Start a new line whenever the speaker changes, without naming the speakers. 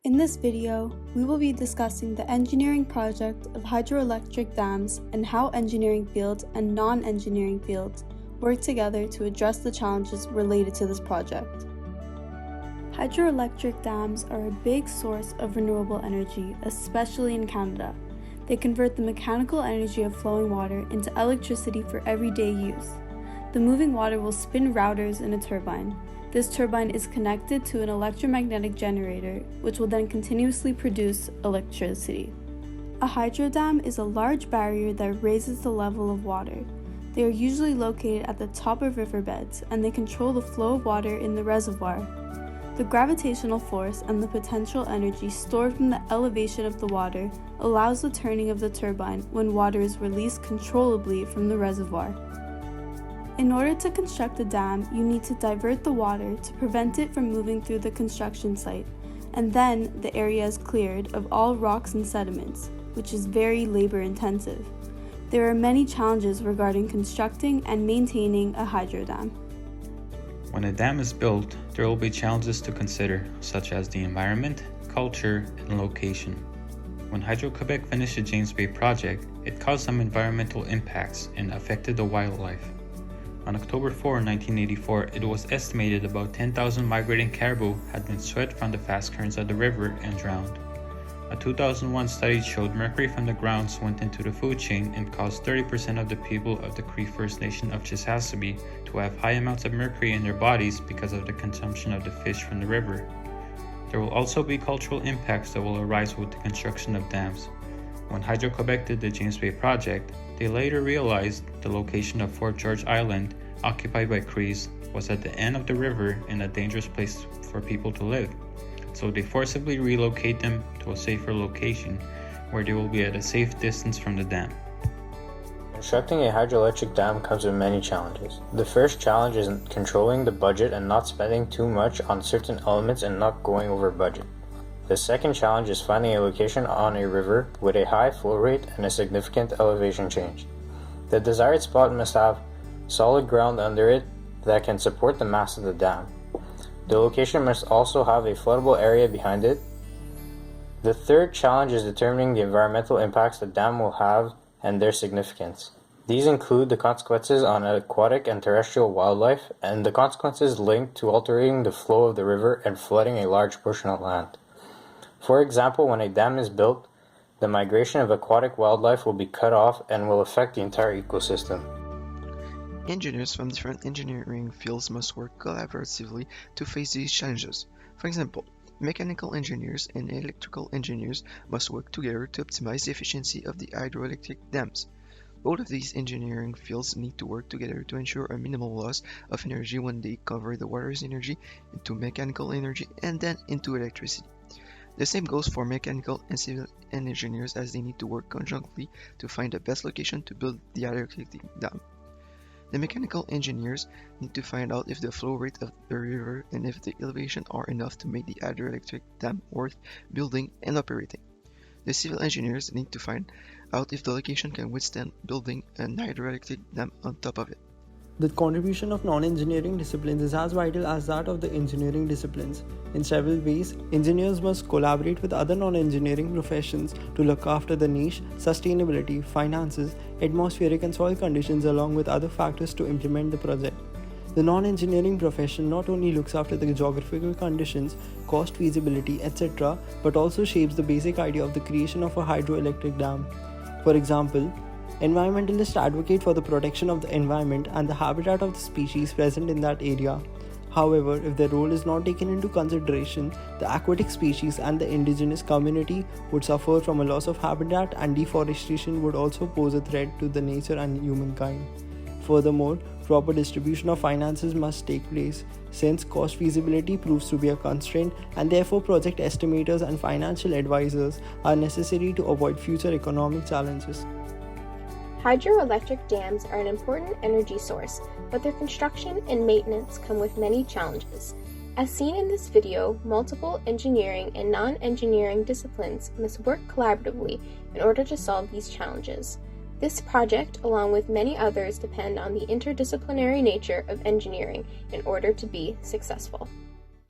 In this video, we will be discussing the engineering project of hydroelectric dams and how engineering fields and non-engineering fields work together to address the challenges related to this project. Hydroelectric dams are a big source of renewable energy, especially in Canada. They convert the mechanical energy of flowing water into electricity for everyday use. The moving water will spin routers in a turbine. This turbine is connected to an electromagnetic generator, which will then continuously produce electricity. A hydro dam is a large barrier that raises the level of water. They are usually located at the top of riverbeds, and they control the flow of water in the reservoir. The gravitational force and the potential energy stored from the elevation of the water allows the turning of the turbine when water is released controllably from the reservoir. In order to construct a dam, you need to divert the water to prevent it from moving through the construction site, and then the area is cleared of all rocks and sediments, which is very labor-intensive. There are many challenges regarding constructing and maintaining a hydro dam.
When a dam is built, there will be challenges to consider, such as the environment, culture, and location. When Hydro-Quebec finished the James Bay project, it caused some environmental impacts and affected the wildlife. On October 4, 1984, it was estimated about 10,000 migrating caribou had been swept from the fast currents of the river and drowned. A 2001 study showed mercury from the grounds went into the food chain and caused 30% of the people of the Cree First Nation of Chisasibi to have high amounts of mercury in their bodies because of the consumption of the fish from the river. There will also be cultural impacts that will arise with the construction of dams. When Hydro-Quebec did the James Bay project, they later realized the location of Fort George Island, occupied by Crees, was at the end of the river and a dangerous place for people to live. So they forcibly relocate them to a safer location where they will be at a safe distance from the dam.
Constructing a hydroelectric dam comes with many challenges. The first challenge is controlling the budget and not spending too much on certain elements and not going over budget. The second challenge is finding a location on a river with a high flow rate and a significant elevation change. The desired spot must have solid ground under it that can support the mass of the dam. The location must also have a floodable area behind it. The third challenge is determining the environmental impacts the dam will have and their significance. These include the consequences on aquatic and terrestrial wildlife and the consequences linked to altering the flow of the river and flooding a large portion of land. For example, when a dam is built, the migration of aquatic wildlife will be cut off and will affect the entire ecosystem.
Engineers from different engineering fields must work collaboratively to face these challenges. For example, mechanical engineers and electrical engineers must work together to optimize the efficiency of the hydroelectric dams. Both of these engineering fields need to work together to ensure a minimal loss of energy when they convert the water's energy into mechanical energy and then into electricity. The same goes for mechanical and civil engineers, as they need to work conjointly to find the best location to build the hydroelectric dam. The mechanical engineers need to find out if the flow rate of the river and if the elevation are enough to make the hydroelectric dam worth building and operating. The civil engineers need to find out if the location can withstand building an hydroelectric dam on top of it.
The contribution of non-engineering disciplines is as vital as that of the engineering disciplines. In several ways, engineers must collaborate with other non-engineering professions to look after the niche, sustainability, finances, atmospheric and soil conditions, along with other factors to implement the project. The non-engineering profession not only looks after the geographical conditions, cost feasibility, etc., but also shapes the basic idea of the creation of a hydroelectric dam. For example, environmentalists advocate for the protection of the environment and the habitat of the species present in that area. However, if their role is not taken into consideration, the aquatic species and the indigenous community would suffer from a loss of habitat, and deforestation would also pose a threat to the nature and humankind. Furthermore, proper distribution of finances must take place, since cost feasibility proves to be a constraint, and therefore project estimators and financial advisors are necessary to avoid future economic challenges.
Hydroelectric dams are an important energy source, but their construction and maintenance come with many challenges. As seen in this video, multiple engineering and non-engineering disciplines must work collaboratively in order to solve these challenges. This project, along with many others, depend on the interdisciplinary nature of engineering in order to be successful.